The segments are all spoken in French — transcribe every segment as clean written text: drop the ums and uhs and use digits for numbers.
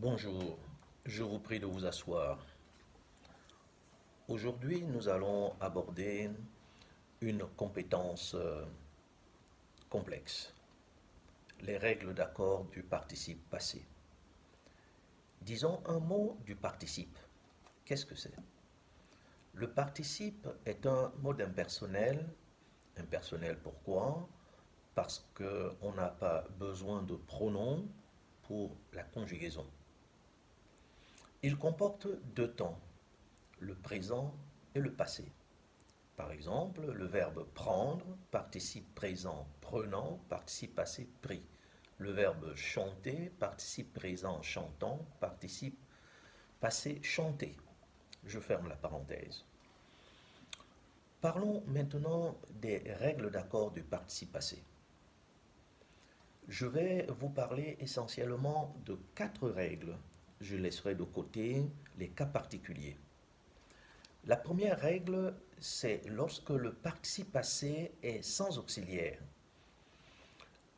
Bonjour, je vous prie de vous asseoir. Aujourd'hui, nous allons aborder une compétence complexe, les règles d'accord du participe passé. Disons un mot du participe. Qu'est-ce que c'est? Le participe est un mode impersonnel. Impersonnel pourquoi? Parce qu'on n'a pas besoin de pronoms pour la conjugaison. Il comporte deux temps, le présent et le passé. Par exemple, le verbe prendre, participe présent prenant, participe passé pris. Le verbe chanter, participe présent chantant, participe passé chanté. Je ferme la parenthèse. Parlons maintenant des règles d'accord du participe passé. Je vais vous parler essentiellement de 4 règles. Je laisserai de côté les cas particuliers. La première règle, c'est lorsque le participe passé est sans auxiliaire.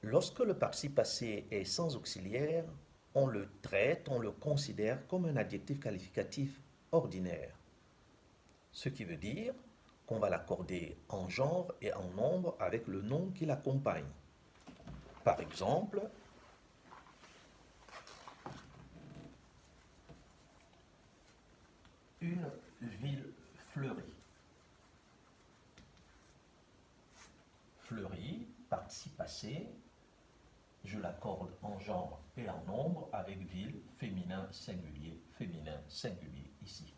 Lorsque le participe passé est sans auxiliaire, on le traite, on le considère comme un adjectif qualificatif ordinaire. Ce qui veut dire qu'on va l'accorder en genre et en nombre avec le nom qui l'accompagne. Par exemple, une ville fleurie. Fleurie, participe passé, je l'accorde en genre et en nombre avec ville, féminin singulier ici.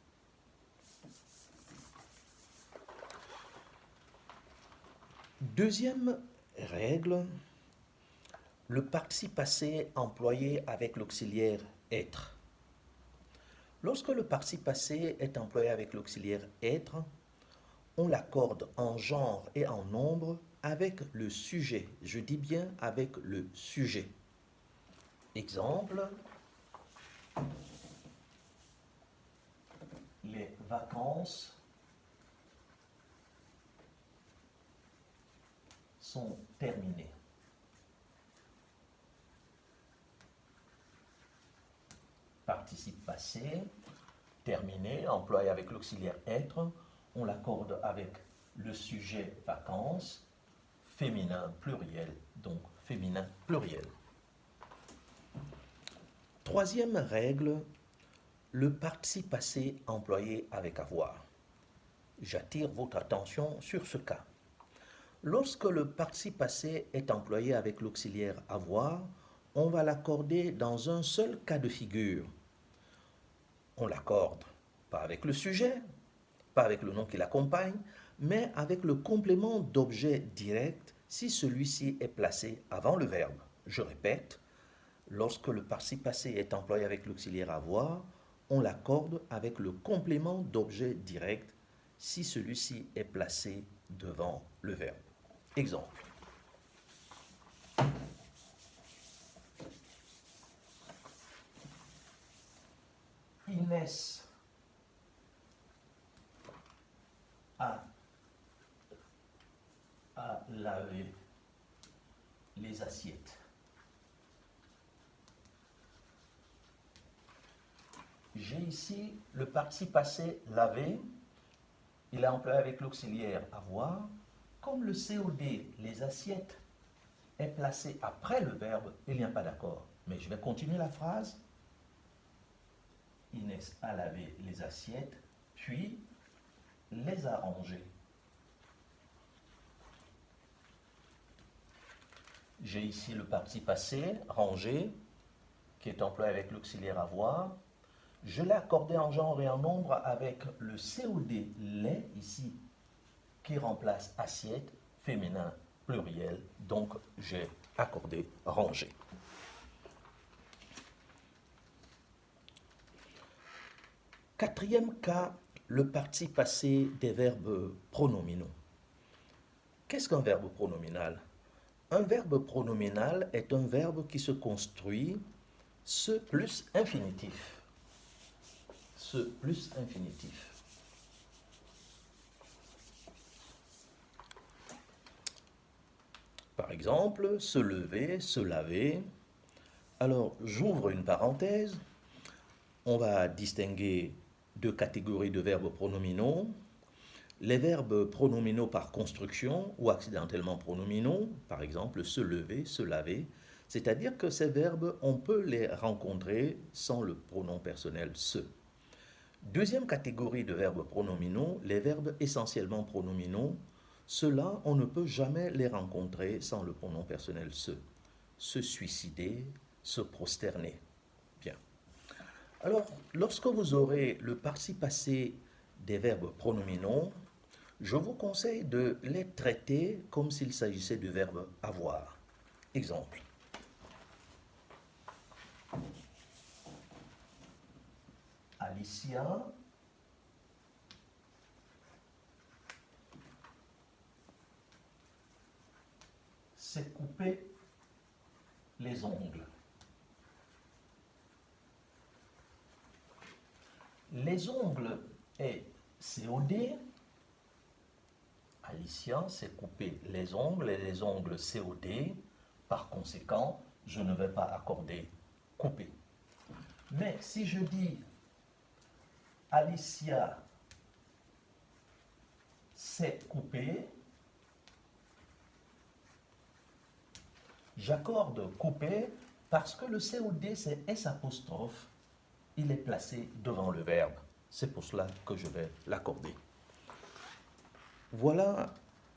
Deuxième règle, le participe passé employé avec l'auxiliaire être. Lorsque le participe passé est employé avec l'auxiliaire être, on l'accorde en genre et en nombre avec le sujet. Je dis bien avec le sujet. Exemple, les vacances sont terminées. Participe passé, terminé, employé avec l'auxiliaire être, on l'accorde avec le sujet vacances, féminin pluriel, donc féminin pluriel. Troisième règle, le participe passé employé avec avoir. J'attire votre attention sur ce cas. Lorsque le participe passé est employé avec l'auxiliaire avoir, on va l'accorder dans un seul cas de figure. On l'accorde pas avec le sujet, pas avec le nom qui l'accompagne, mais avec le complément d'objet direct si celui-ci est placé avant le verbe. Je répète, lorsque le participe passé est employé avec l'auxiliaire avoir, on l'accorde avec le complément d'objet direct si celui-ci est placé devant le verbe. Exemple. Inès a lavé les assiettes. J'ai ici le participe passé laver, il est employé avec l'auxiliaire avoir. Comme le COD, les assiettes, est placé après le verbe, il n'y a pas d'accord. Mais je vais continuer la phrase. Inès a lavé les assiettes, puis les a rangées. J'ai ici le participe passé, ranger, qui est employé avec l'auxiliaire avoir. Je l'ai accordé en genre et en nombre avec le COD, les, ici, qui remplace assiette, féminin, pluriel. Donc, j'ai accordé ranger. Quatrième cas, le participe passé des verbes pronominaux. Qu'est-ce qu'un verbe pronominal? Un verbe pronominal est un verbe qui se construit ce plus infinitif. Ce plus infinitif. Par exemple, se lever, se laver. Alors, j'ouvre une parenthèse. on va distinguer deux catégories de verbes pronominaux. Les verbes pronominaux par construction ou accidentellement pronominaux, par exemple se lever, se laver, c'est-à-dire que ces verbes, on peut les rencontrer sans le pronom personnel se. Deuxième catégorie de verbes pronominaux, les verbes essentiellement pronominaux. Ceux-là, on ne peut jamais les rencontrer sans le pronom personnel se. Se suicider, se prosterner. Bien. Alors, lorsque vous aurez le participe passé des verbes pronominaux, je vous conseille de les traiter comme s'il s'agissait du verbe avoir. Exemple. Alicia s'est coupé les ongles. Les ongles est COD. Alicia s'est coupé les ongles et les ongles COD. Par conséquent, je ne vais pas accorder couper. Mais si je dis Alicia s'est coupé, j'accorde couper parce que le COD c'est S apostrophe, il est placé devant le verbe. C'est pour cela que je vais l'accorder. Voilà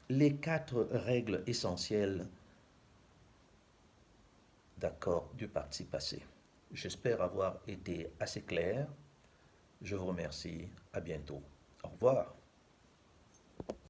les 4 règles essentielles d'accord du participe passé. J'espère avoir été assez clair. Je vous remercie. À bientôt. Au revoir.